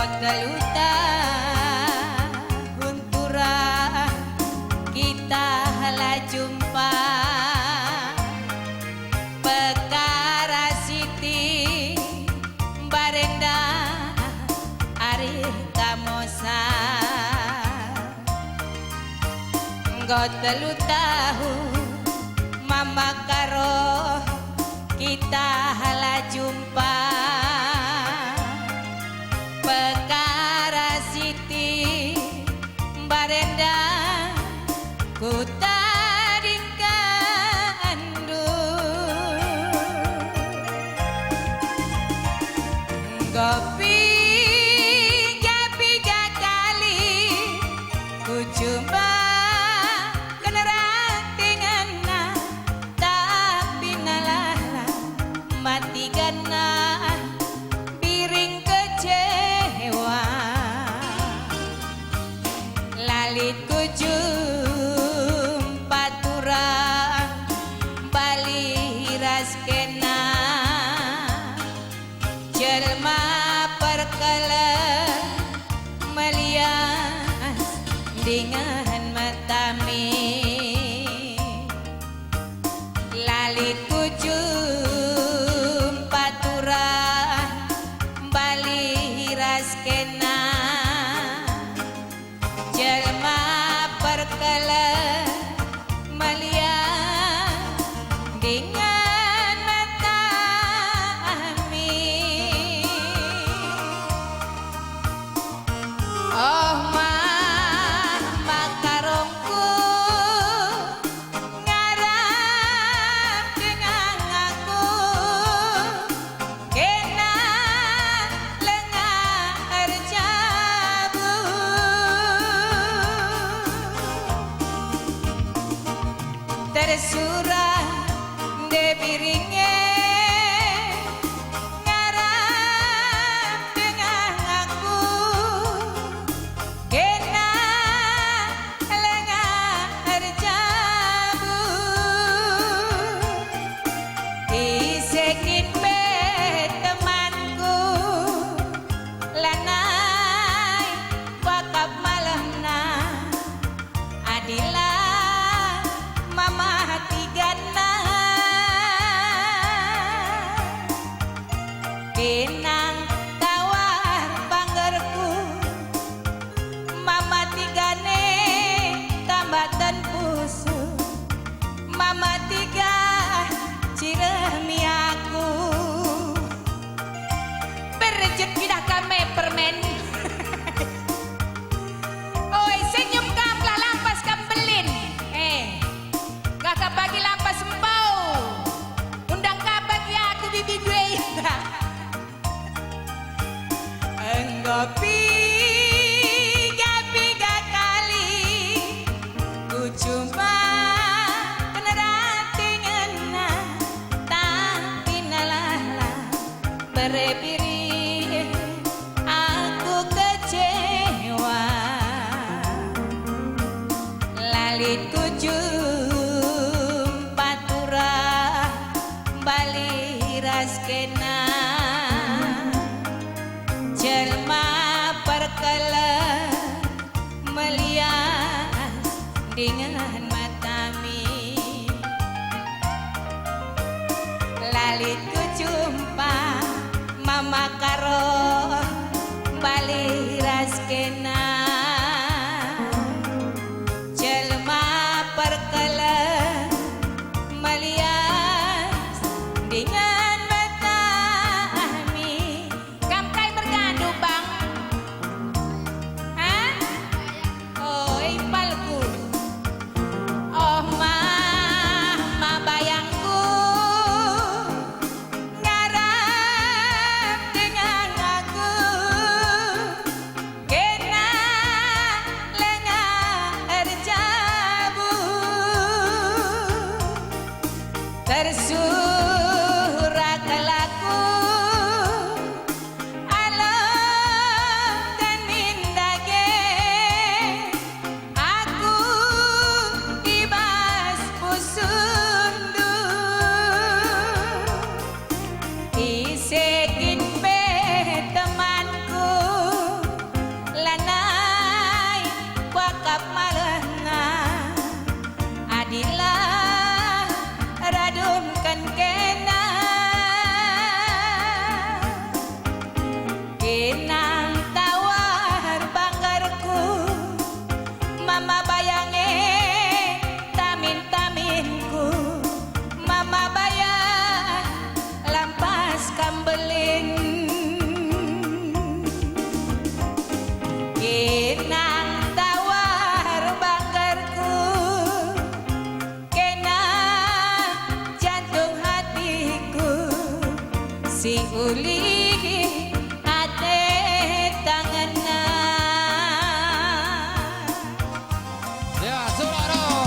Teluta huntura kita hala jumpa perkara siti barenda ari kamosa nggo telu tahu mama karo kita hala jumpa perkara siti barenda ku taringkandu ngopi tiga kali ku coba keneratingan tapi nalala mati gana piring kecewa lalit ku jumpa turang bali raskena jelma perkala melias dengan matami lalit ku jumpa turang bali raskena jelma perkala melihat dengan mata ami oh mama karongku ngarap dengan aku kena lengar jabu tersurah de piringnya ngarap dengan aku kena lengar jabu disekin be temanku lanai wakap malamna adila mama hati gana kenang tawar banggerku mama tigane tambatan pusu mama tiga ciremi aku berrejeki dah kami permen oi senyum kamplah lampas kambelin kakak bagi lampas empau undang kabar ya aku bibi gue enggak tiga kali ku cuma peneratingan tapi nalala berepiri aku kecewa lalit ku jumpa turah bali raskena jelma perkala melias dengan matami lalit ku jumpa mama karo bali raskena jelma perkala melias dengan mata ami kamkai bergandu bang hah oh impalku si uli ate tanganan. Ya, Sularon.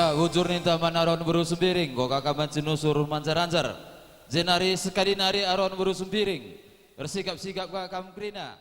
Ya, wujur ninta manaron berusum biring, kok kakaman sinusur mancar-ancar. Jenari sekali nari aron berusum biring, bersikap-sikap kakam krina.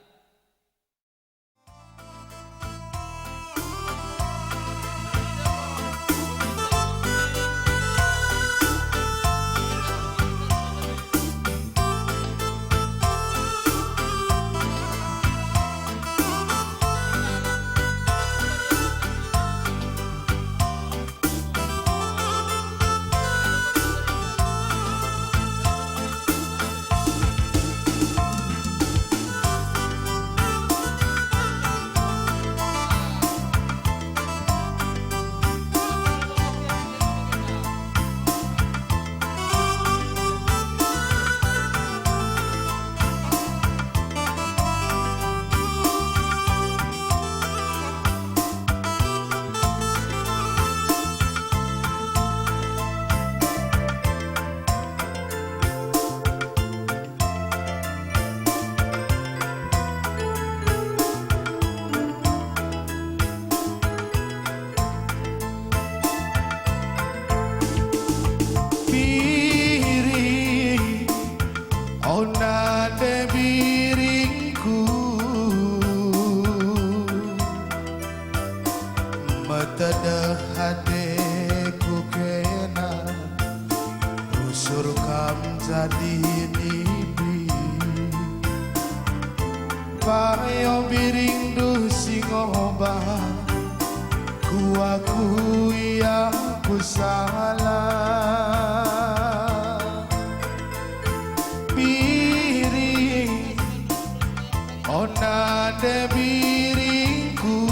Onade biringku Matada hadeku kena Rusur kam jadi nibi Payo biring du singoba Ku akui aku salah Onade biringku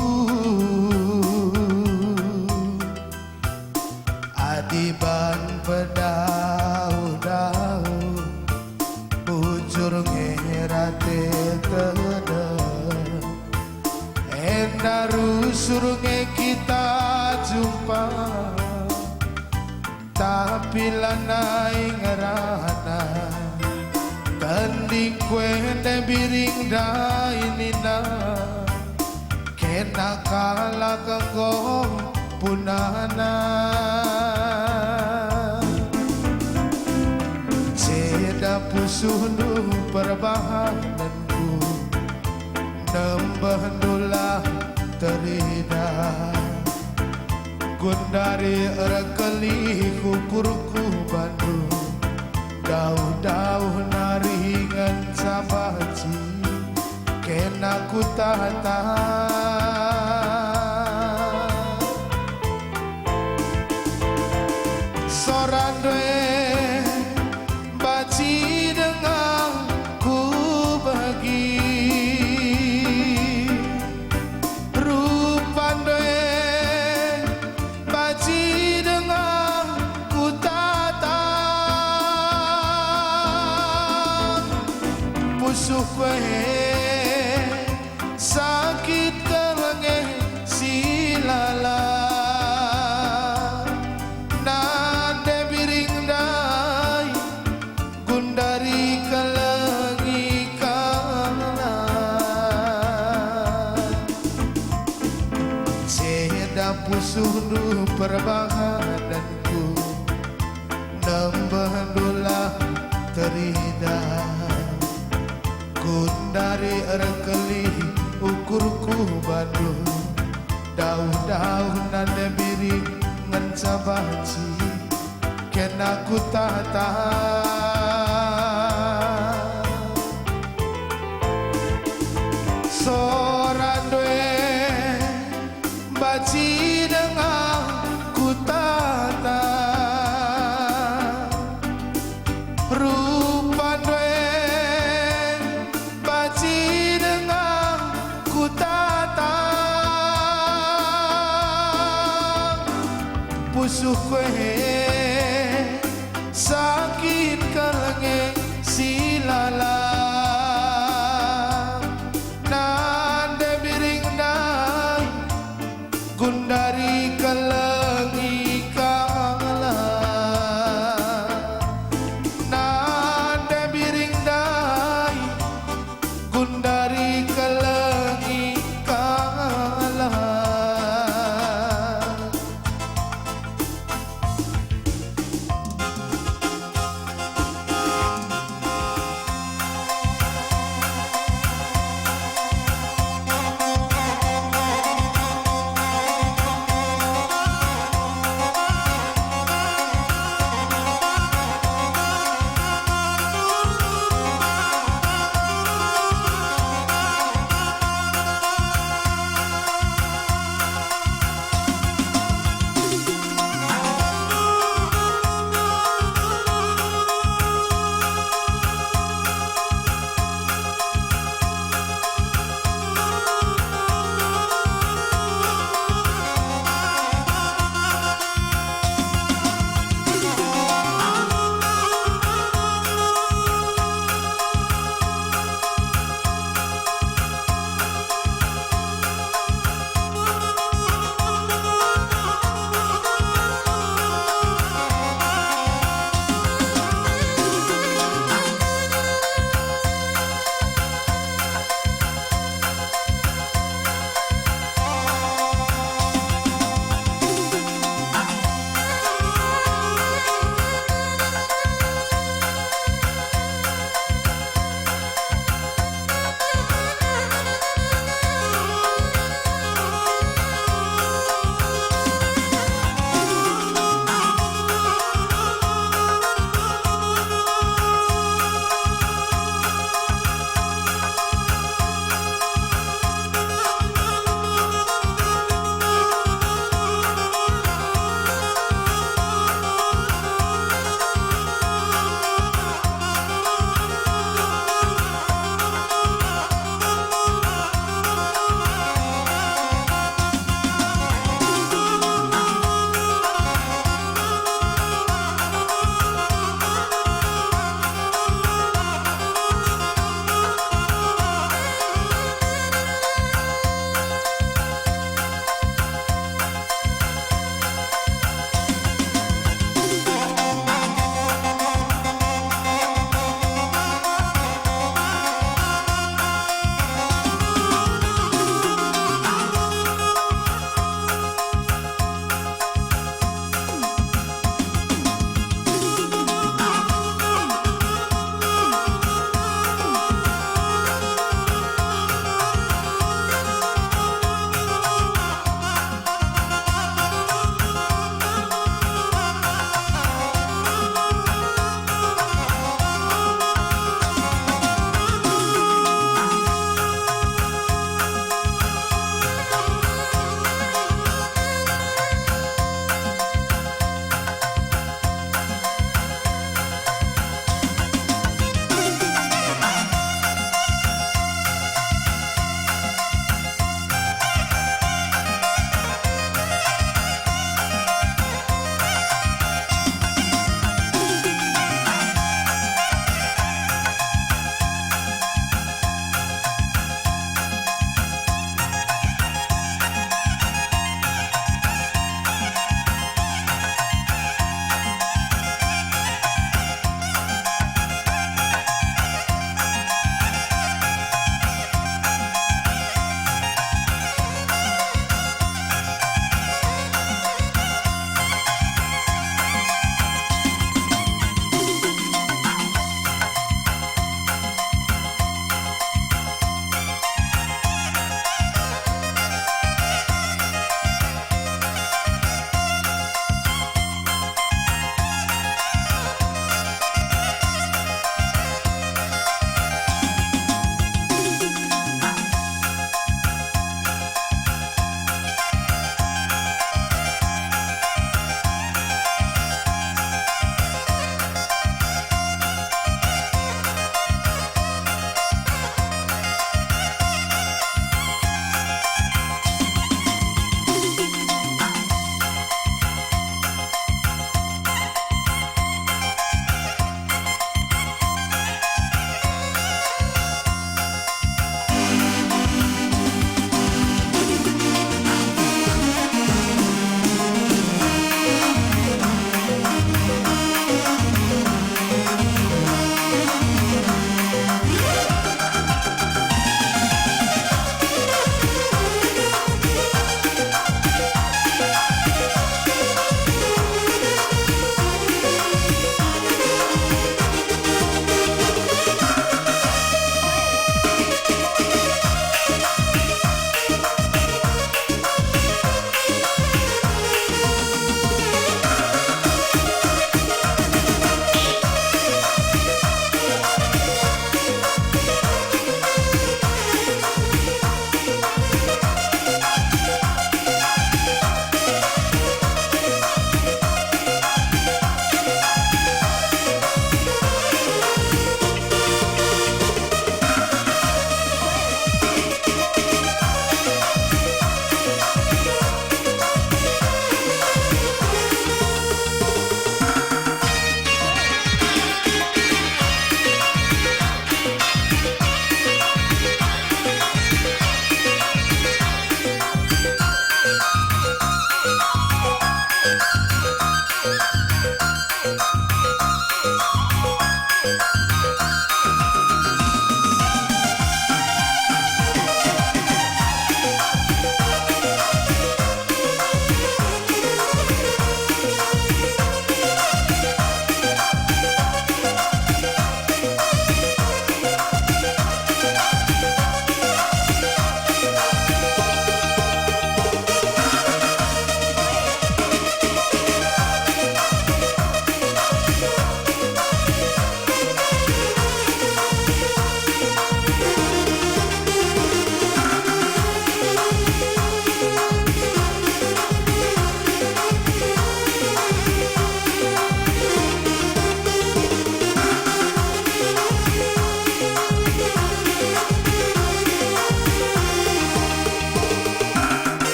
Adiban pedau-dau Bujur ngerate tede Endaru surunge kita jumpa Tapi lanai ngerana Tanding kwende biring dainina Kena kala kanggo punana Seda pusuh perbahananku Nembah nulah terida Gundari rekeli kukurku Bandung Dauh-dauh naringan sabaci Kena ku tahan Sorandwe baci dengan ku bagi Rupandwe baci dengan ku Musuh kwe sakit kelenge silala Nade biring dai gundari kelengi kala Seda pusuh nu perbahananku Nembah nulah terida Gundari rekeli ukurku Bandung Dauh-dauh nade biring ngencabaci Kena ku tahan Sorandwe baci dengan ku tahan Rupandwe Pusuh kwe sakit kelenge silala Nande biring dai gundari kelengi kala Nande biring dai gundari kelengi kala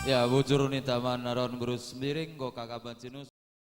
Ya bujur ni taman aron berus sembiring go kakak cinusur